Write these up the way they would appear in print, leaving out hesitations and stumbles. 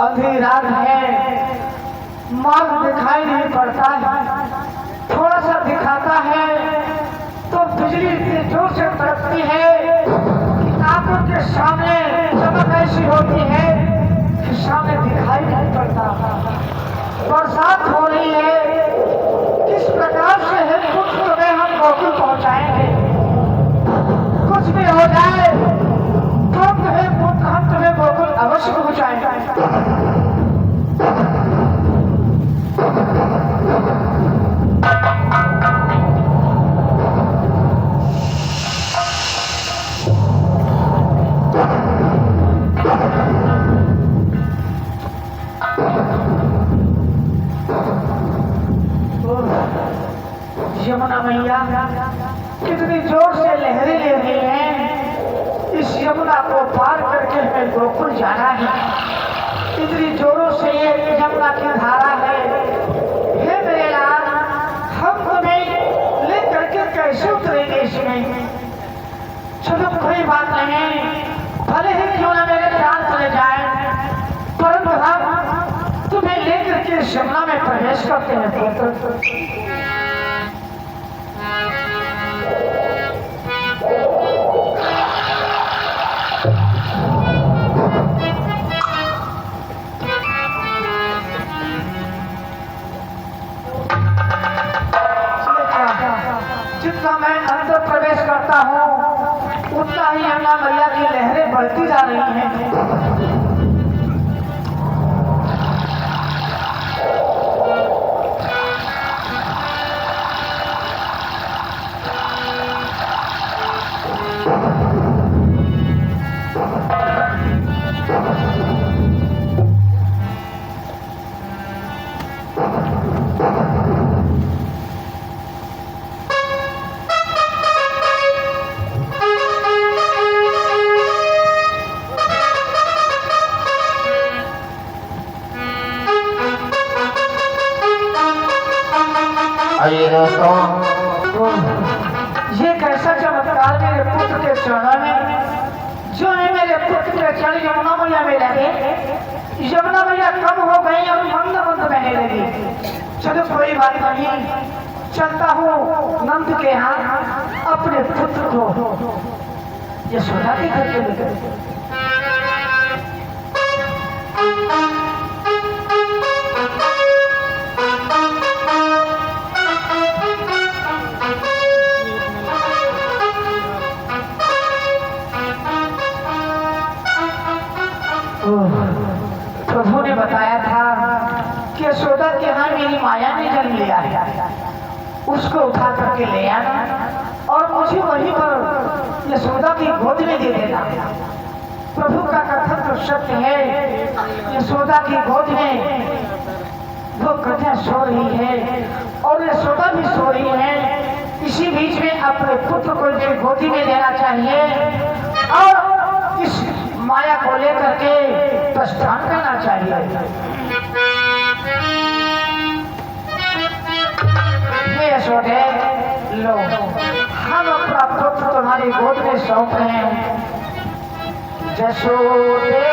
अंधेरी रात है, मार्ग दिखाई नहीं पड़ता है, थोड़ा सा दिखाता है तो बिजली इतनी जोर से कड़कती है कि आंखों के सामने चमक ऐसी होती है कि सामने दिखाई नहीं पड़ता। बरसात हो रही है, किस प्रकार से है कुछ तुम्हें हम गोकुल पहुंचाएंगे। कुछ भी हो जाए तो हम तुम्हें गोकुल अवश्य पहुंचाएंगे। यमुना मैया कितनी जोर से लहरें ले रही हैं। इस यमुना को पार करके हमें गोकुल जाना है। इतनी जोरों से ये यमुना की धारा है। हे मेरे लाल, हम तुम्हें ले करके कैसे उतरेंगे इसमें। चलो कोई बात नहीं, भले ही क्यों ना मेरे प्राण चले जाए, परंतु हम तुम्हें लेकर के यमुना में प्रवेश करते हैं। जितना मैं अंदर प्रवेश करता हूँ उतना ही यमुना मैया की लहरें बढ़ती जा रही हैं। ये कैसा चमत्कार मेरे पुत्र के चरणों में, जो है मेरे पुत्र के चरण यमुना मैया में लगे। यमुना मैया कम हो गई और मंद मंद बहने लगी। चलो कोई बात नहीं, चलता हूँ नंद के यहाँ अपने पुत्र को यशोदा के घर पे लेकर। प्रभु ने बताया था कि यशोदा के यहाँ मेरी माया ने जन्म लिया है, उसको उठा करके ले आना और मुझे वहीं पर यशोदा की गोद में दे देना। प्रभु का कथन तो सत्य है। यशोदा की गोद में वो कन्या सो रही है और यशोदा भी सो रही है। इसी बीच में अपने पुत्र को गोदी में लेना चाहिए और इस माया को लेकर के प्रस्थान करना चाहिए। ये यशोदे, लो, हम अपना पुत्र तुम्हारी गोद में सौंप रहे हैं। यशोदे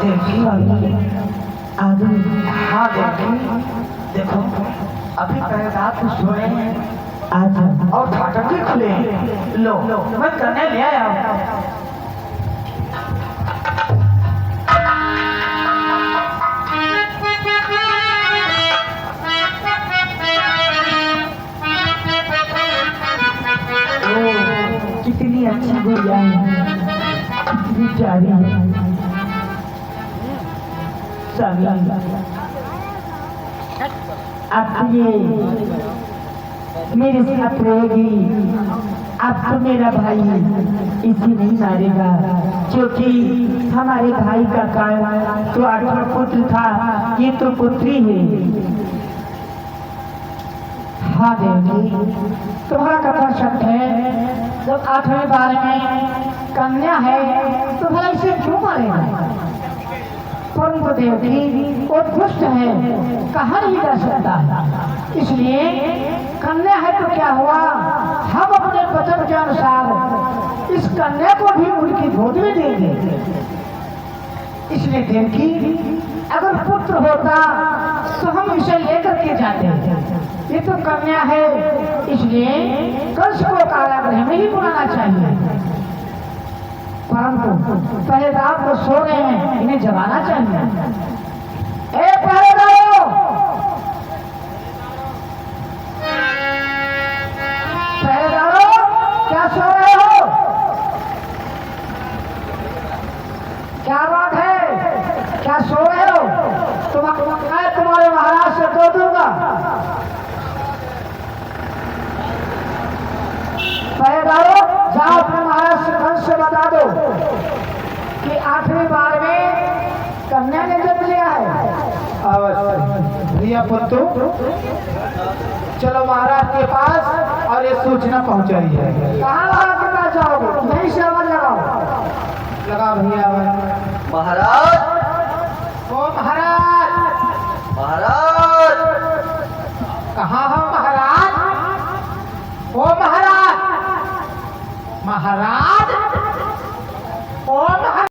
देखी आगे हाँ देखी देखो अभी पहले रात को सोए हैं आज और फाटक भी खुले हैं। लो मैं करने ले आया हूँ। कितनी अच्छी गुड़िया है, कितनी प्यारी है। सभी अब ये मेरे साथ रहेगी। अब तो मेरा भाई इसी नहीं मारेगा, क्योंकि हमारे भाई का काम तो 8वां पुत्र था, ये तो पुत्री है। हाँ देवी तुम्हारा कथा सत्य है। जब 8वें बार में कन्या है तो भला इसे क्यों मारेगा? परंतु देवकी वो दुष्ट है, कहाँ नहीं जा सकता। इसलिए कन्या है तो क्या हुआ, हम अपने वचन के अनुसार इस कन्या को भी उनकी गोद में देंगे। इसलिए देवकी अगर पुत्र होता तो हम इसे लेकर के जाते। ये तो कन्या है, इसलिए कंस को कारागृह में ही बुलाना चाहिए। परंतु पहले रात को सो रहे हैं, इन्हें जगाना चाहिए। ए पहरेदारों, पहरेदारों क्या सो रहे हो? क्या बात है, क्या सो रहे हो? मैं तुम्हारे महाराज से कह दूंगा। पहरेदारों जाओ अपने महाराज कंस से बता दो कि 8वें बार में कन्या ने जन्म लिया है। अवश्य भैया पुत्र, चलो महाराज के पास और ये सूचना पहुंचाइए। कहाँ महाराज के पास जाओगे? नहीं से आवाज लगाओ। लगा भैया महाराज ओ महाराज, महाराज कहाँ हो महाराज? ओ महाराज, महाराज, ओ महाराज।